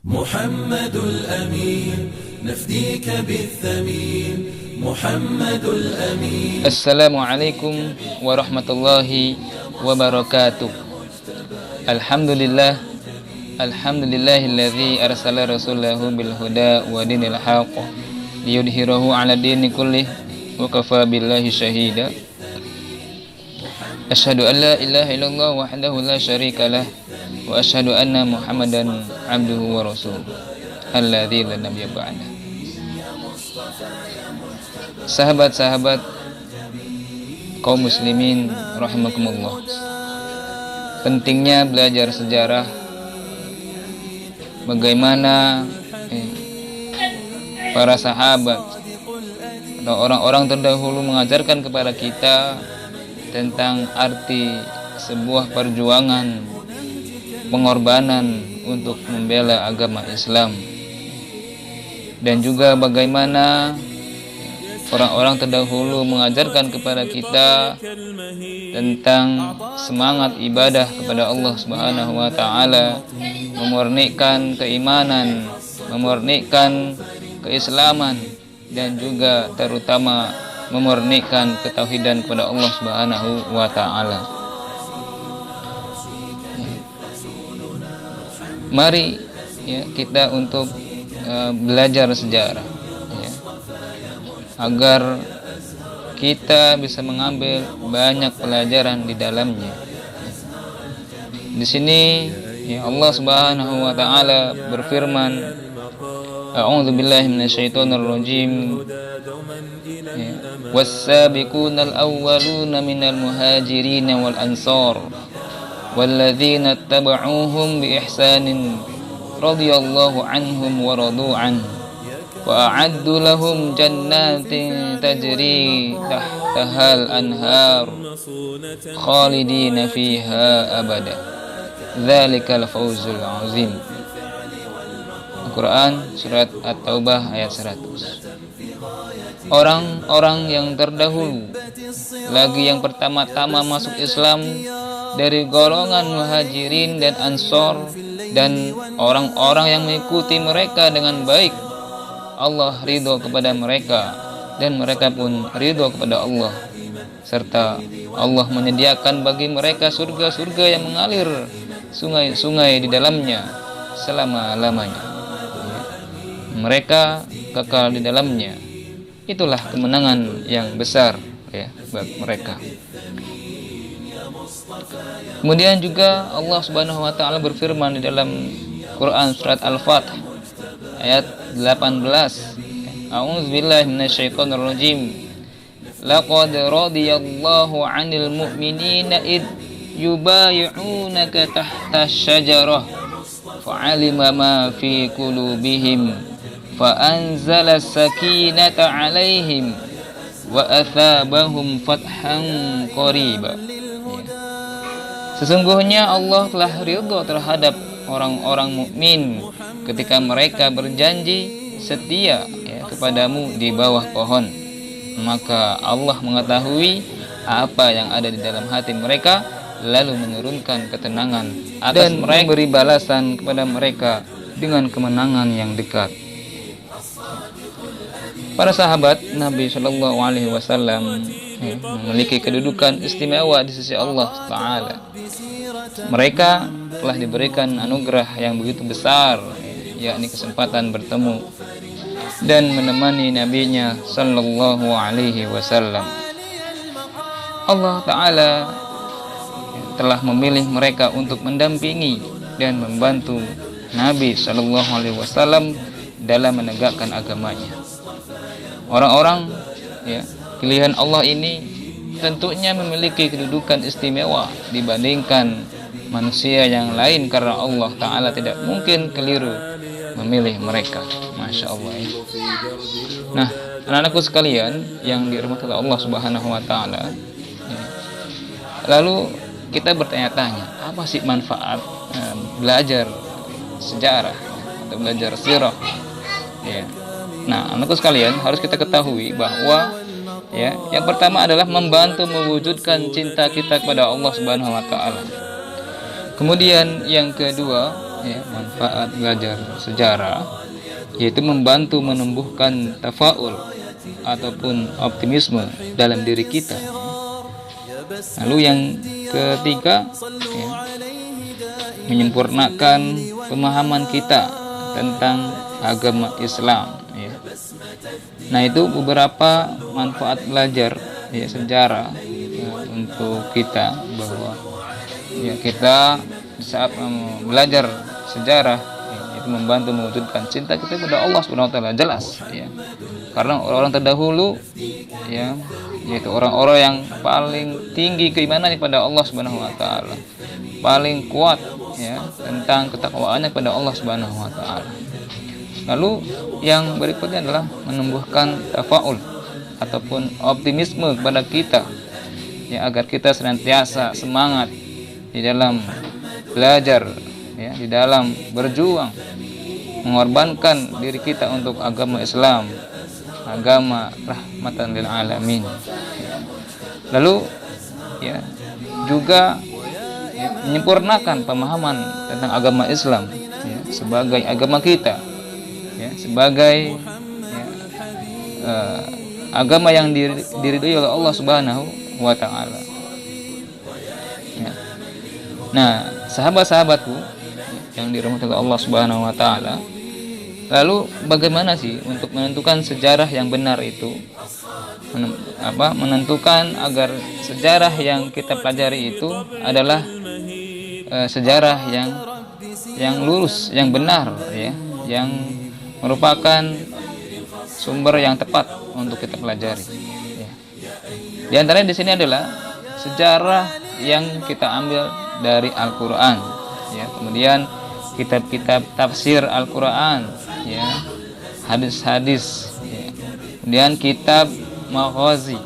محمد الأمين نفديك بالثمين محمد الأمين. Assalamualaikum warahmatullahi wabarakatuh. Alhamdulillah, alhamdulillahilladzi arsala rasulahu bil huda wa dinil haqq liyudhhirahu 'ala dini kullih wa kafa billahi syahida. Asyhadu an la ilaha illallah wahdahu la syarika lah wa asyhadu anna Muhammadan abduhu wa rasuluh alladzi la nabiyya ba'da. Sahabat-sahabat kaum muslimin rahimakumullah, pentingnya belajar sejarah, bagaimana para sahabat atau orang-orang terdahulu mengajarkan kepada kita tentang arti sebuah perjuangan, pengorbanan untuk membela agama Islam, dan juga bagaimana orang-orang terdahulu mengajarkan kepada kita tentang semangat ibadah kepada Allah Subhanahu wa taala, memurnikan keimanan, memurnikan keislaman, dan juga terutama memurnikan ketauhidan kepada Allah Subhanahu wa taala. Mari kita untuk belajar sejarah, agar kita bisa mengambil banyak pelajaran di dalamnya. Di sini Allah Subhanahu wa taala berfirman, A'udzu billahi minasyaitonir rajim. Was-sabiqunal awwaluna minal muhajirin wal ansar walladzina ittaba'uuhum bi ihsanin radhiyallahu anhum wa radu an wa a'addu lahum jannatin tajri tahtahal anhar khalidina fiha abada dzalikal fawzul azim. Al-Quran surat At-Taubah ayat 100. Orang-orang yang terdahulu, lagi yang pertama-tama masuk Islam dari golongan muhajirin dan ansor, dan orang-orang yang mengikuti mereka dengan baik, Allah ridho kepada mereka dan mereka pun ridho kepada Allah, serta Allah menyediakan bagi mereka surga-surga yang mengalir sungai-sungai di dalamnya selama-lamanya. Mereka kekal di dalamnya. Itulah kemenangan yang besar bagi mereka. Kemudian juga Allah Subhanahu wa taala berfirman di dalam Quran surat Al-Fath ayat 18. A'udzu billahi minasyaitonir rajim. Laqad radiyallahu 'anil mu'minina id yubay'unaka tahta asy-syajarah fa'alima ma fi qulubihim fa'anzala sakinata 'alaihim wa athabahum fathan qariba. Sesungguhnya Allah telah ridha terhadap orang-orang mukmin ketika mereka berjanji setia kepadamu di bawah pohon, maka Allah mengetahui apa yang ada di dalam hati mereka, lalu menurunkan ketenangan atas mereka, memberi balasan kepada mereka dengan kemenangan yang dekat. Para sahabat Nabi Shallallahu Alaihi Wasallam memiliki kedudukan istimewa di sisi Allah Taala. Mereka telah diberikan anugerah yang begitu besar, yakni kesempatan bertemu dan menemani Nabi-Nya Shallallahu Alaihi Wasallam. Allah Taala telah memilih mereka untuk mendampingi dan membantu Nabi Shallallahu Alaihi Wasallam dalam menegakkan agamanya. Orang-orang pilihan Allah ini tentunya memiliki kedudukan istimewa dibandingkan manusia yang lain, karena Allah Ta'ala tidak mungkin keliru memilih mereka. Masya Allah Nah, anak-anakku sekalian yang dirahmati Allah Subhanahu wa Ta'ala, lalu kita bertanya-tanya, apa sih manfaat belajar sejarah atau belajar sirah? Nah, anakku sekalian, harus kita ketahui bahwa yang pertama adalah membantu mewujudkan cinta kita kepada Allah Subhanahu wa taala. Kemudian yang kedua, ya, manfaat belajar sejarah, yaitu membantu menumbuhkan tafaul ataupun optimisme dalam diri kita. Lalu yang ketiga, ya, menyempurnakan pemahaman kita tentang agama Islam, ya. Nah, itu beberapa manfaat belajar, ya, sejarah, ya, untuk kita, bahwa ya kita saat belajar sejarah, ya, itu membantu mewujudkan cinta kita kepada Allah Subhanahu wa taala, jelas, ya. Karena orang-orang terdahulu, ya, yaitu orang-orang yang paling tinggi keimanannya kepada Allah Subhanahu wa taala, paling kuat, ya, tentang ketakwaannya kepada Allah Subhanahu wa taala. Lalu yang berikutnya adalah menumbuhkan tafaul ataupun optimisme kepada kita, ya, agar kita senantiasa semangat di dalam belajar, ya, di dalam berjuang mengorbankan diri kita untuk agama Islam, agama rahmatan lil alamin. Lalu, ya, juga, ya, menyempurnakan pemahaman tentang agama Islam, ya, sebagai agama kita, ya, sebagai, ya, agama yang diridhoi oleh Allah Subhanahu wa taala. Ya. Nah, sahabat-sahabatku yang dirahmati oleh Allah Subhanahu wa taala, lalu bagaimana sih untuk menentukan sejarah yang benar itu? Menentukan agar sejarah yang kita pelajari itu adalah sejarah yang lurus, yang benar, ya, yang merupakan sumber yang tepat untuk kita pelajari, ya. Di antaranya di sini adalah sejarah yang kita ambil dari Al-Qur'an, ya, kemudian kitab-kitab tafsir Al-Qur'an, ya, hadis-hadis, ya, kemudian kitab maghazi,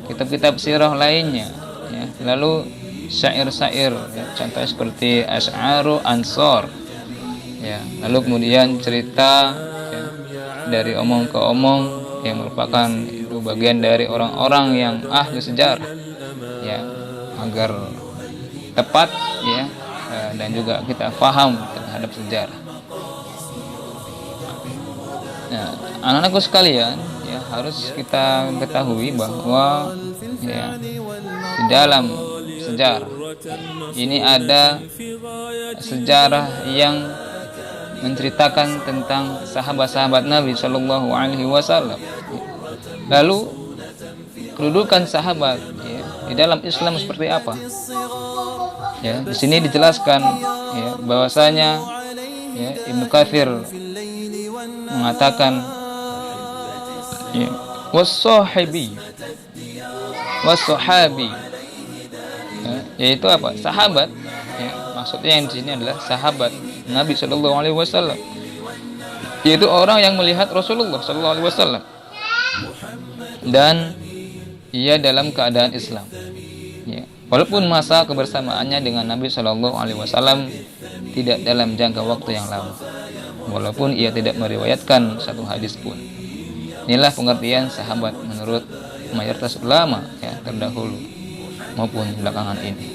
kitab-kitab sirah lainnya, ya, lalu syair-syair, ya, contohnya seperti Asy'aru Ansor, ya, lalu kemudian cerita, ya, dari omong ke omong yang merupakan itu bagian dari orang-orang yang ahli sejarah, ya, agar tepat, ya, dan juga kita paham terhadap sejarah. Nah, anak-anakku sekalian, ya, harus kita ketahui bahwa, ya, di dalam sejarah ini ada sejarah yang menceritakan tentang sahabat-sahabat Nabi Shallallahu Alaihi Wasallam. Lalu kedudukan sahabat, ya, di dalam Islam seperti apa? Ya, di sini dijelaskan, ya, bahwasanya, ya, Ibnu Katsir mengatakan, ya, was-sahabi, ya, yaitu apa? Sahabat, ya, maksudnya yang di sini adalah sahabat Nabi Shallallahu Alaihi Wasallam, yaitu orang yang melihat Rasulullah Shallallahu Alaihi Wasallam dan ia dalam keadaan Islam, ya, walaupun masa kebersamaannya dengan Nabi Shallallahu Alaihi Wasallam tidak dalam jangka waktu yang lama, walaupun ia tidak meriwayatkan satu hadis pun. Inilah pengertian sahabat menurut mayoritas ulama, ya, terdahulu maupun belakangan ini.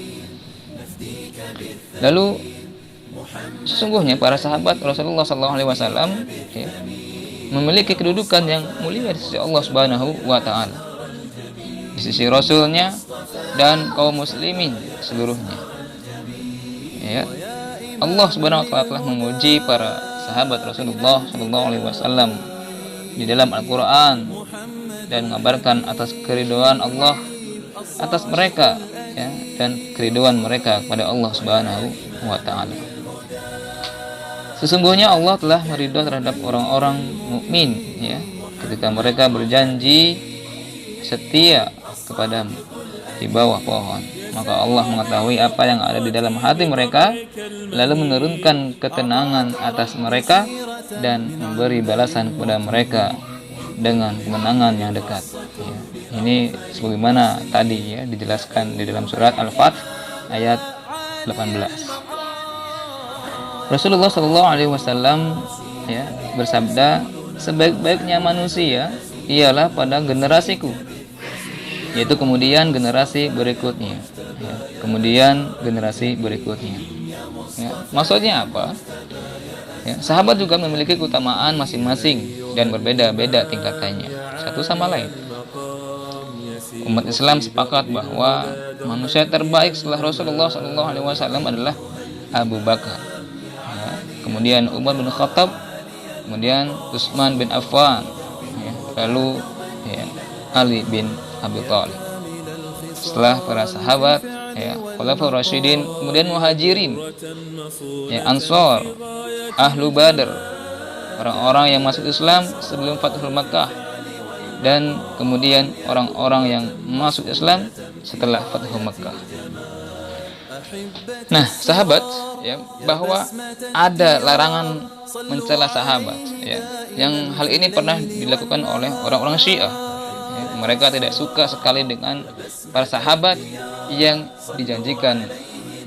Lalu sesungguhnya para sahabat Rasulullah SAW, ya, memiliki kedudukan yang mulia di sisi Allah Subhanahu wa taala, di sisi Rasulnya dan kaum muslimin seluruhnya, ya. Allah Subhanahu wa taala telah memuji para sahabat Rasulullah SAW di dalam Al-Qur'an dan mengabarkan atas keridhaan Allah atas mereka, ya, dan keridhaan mereka kepada Allah Subhanahu wa taala. Sesungguhnya Allah telah meridho terhadap orang-orang mukmin, ya, ketika mereka berjanji setia kepadamu di bawah pohon. Maka Allah mengetahui apa yang ada di dalam hati mereka, lalu menurunkan ketenangan atas mereka dan memberi balasan kepada mereka dengan kemenangan yang dekat, ya. Ini sebagaimana tadi, ya, dijelaskan di dalam surat Al-Fath ayat 18. Rasulullah Shallallahu Alaihi Wasallam, ya, bersabda, sebaik-baiknya manusia ialah pada generasiku, yaitu kemudian generasi berikutnya, ya, kemudian generasi berikutnya. Ya, maksudnya apa? Ya, sahabat juga memiliki keutamaan masing-masing dan berbeda-beda tingkatannya satu sama lain. Umat Islam sepakat bahwa manusia terbaik setelah Rasulullah SAW adalah Abu Bakar, ya, kemudian Umar bin Khattab, kemudian Utsman bin Affan, ya, lalu ya, Ali bin Abi Thalib. Setelah para sahabat, ya, Khulafaur Rasyidin, kemudian Muhajirin, ya, Ansor, Ahlu Badr, orang-orang yang masuk Islam sebelum Fathul Makkah, dan kemudian orang-orang yang masuk Islam setelah Fathul Makkah. Nah, sahabat, ya, bahwa ada larangan mencela sahabat, ya, yang hal ini pernah dilakukan oleh orang-orang Syiah. Ya, mereka tidak suka sekali dengan para sahabat yang dijanjikan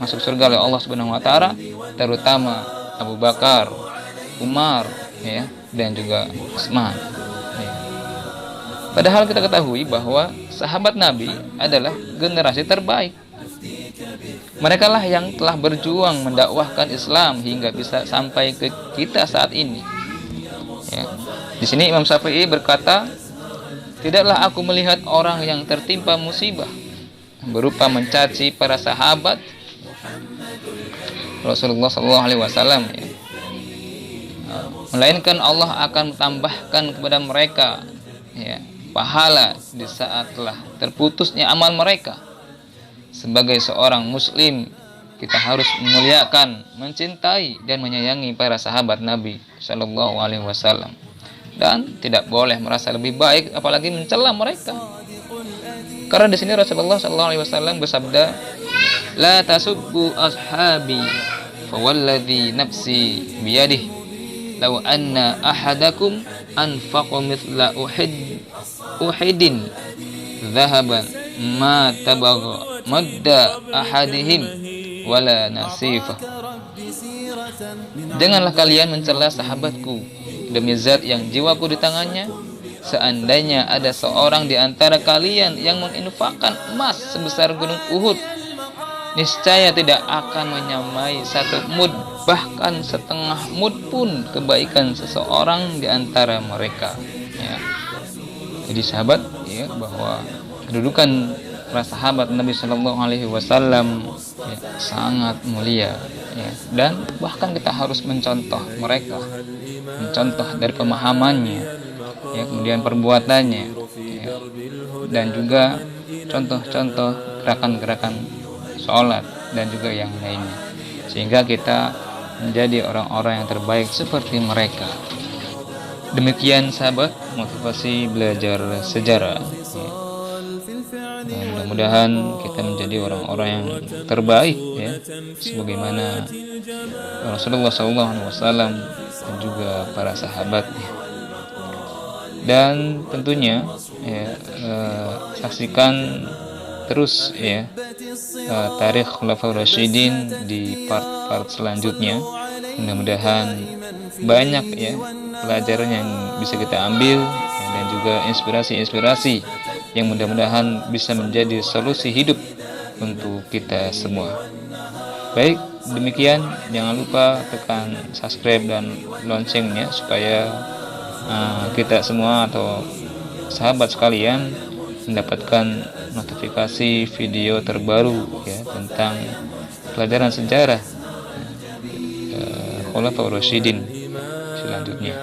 masuk surga oleh Allah Subhanahu wa taala, terutama Abu Bakar, Umar, ya, dan juga Utsman. Ya. Padahal kita ketahui bahwa sahabat Nabi adalah generasi terbaik. Mereka lah yang telah berjuang mendakwahkan Islam hingga bisa sampai ke kita saat ini. Ya. Di sini Imam Syafi'i berkata, tidaklah aku melihat orang yang tertimpa musibah berupa mencaci para sahabat Rasulullah SAW, ya, melainkan Allah akan tambahkan kepada mereka, ya, pahala di saat telah terputusnya amal mereka. Sebagai seorang muslim, kita harus memuliakan, mencintai, dan menyayangi para sahabat Nabi Shallallahu Alaihi Wasallam, dan tidak boleh merasa lebih baik, apalagi mencela mereka. Karena di sini Rasulullah Shallallahu Alaihi Wasallam bersabda, "La tasubbu ashabi, fawalladhi nafsi biyadih, law anna ahadakum anfaqa mithla uhidin dhahaban ma tabagha madda ahadihim wala nasifah." Janganlah kalian mencela sahabatku, demi zat yang jiwaku di tangannya, seandainya ada seorang di antara kalian yang menginfakkan emas sebesar gunung Uhud, niscaya tidak akan menyamai satu mud, bahkan setengah mud pun kebaikan seseorang di antara mereka. Ya. Jadi sahabat, ya, bahwa kedudukan para sahabat Nabi Shallallahu Alaihi Wasallam, ya, sangat mulia, ya, dan bahkan kita harus mencontoh mereka, mencontoh dari pemahamannya, ya, kemudian perbuatannya, ya, dan juga contoh-contoh gerakan-gerakan sholat dan juga yang lainnya, sehingga kita menjadi orang-orang yang terbaik seperti mereka. Demikian sahabat, motivasi belajar sejarah, ya. Dan mudah-mudahan kita menjadi orang-orang yang terbaik, ya, sebagaimana Rasulullah SAW dan juga para sahabatnya. Dan tentunya, ya, saksikan terus, ya, tarikh Khulafaur Rasyidin di part-part selanjutnya. Mudah-mudahan banyak, ya, pelajaran yang bisa kita ambil, ya, dan juga inspirasi-inspirasi yang mudah-mudahan bisa menjadi solusi hidup untuk kita semua. Baik, demikian, jangan lupa tekan subscribe dan loncengnya supaya kita semua atau sahabat sekalian mendapatkan notifikasi video terbaru, ya, tentang pelajaran sejarah Khulafaur Rasyidin selanjutnya.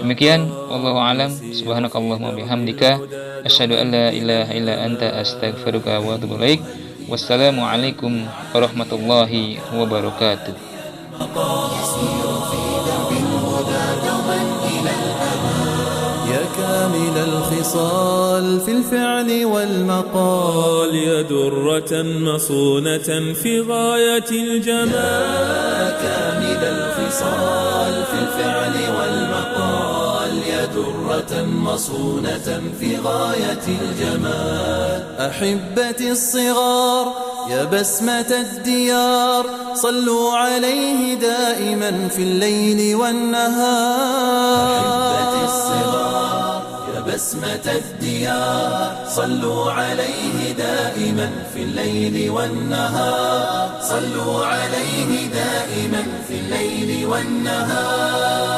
Demikian, wallahu a'lam, subhanakallahumma bihamdika, asyhadu an la ilaha illa anta, astaghfiruka wa atubu ilaik. Wassalamu alaikum warahmatullahi wabarakatuh. يا كامل الخصال في الفعل والمقال، يا درة مصونة في غاية الجمال. يا كامل الخصال في الفعل والمقال، يا درة مصونة في غاية الجمال. أحبتي الصغار يا بسمة الديار، صلوا عليه دائما في الليل والنهار. أحبتي الصغار بسمة الديار. صلوا عليه دائما في الليل والنهار، صلوا عليه دائما في الليل والنهار.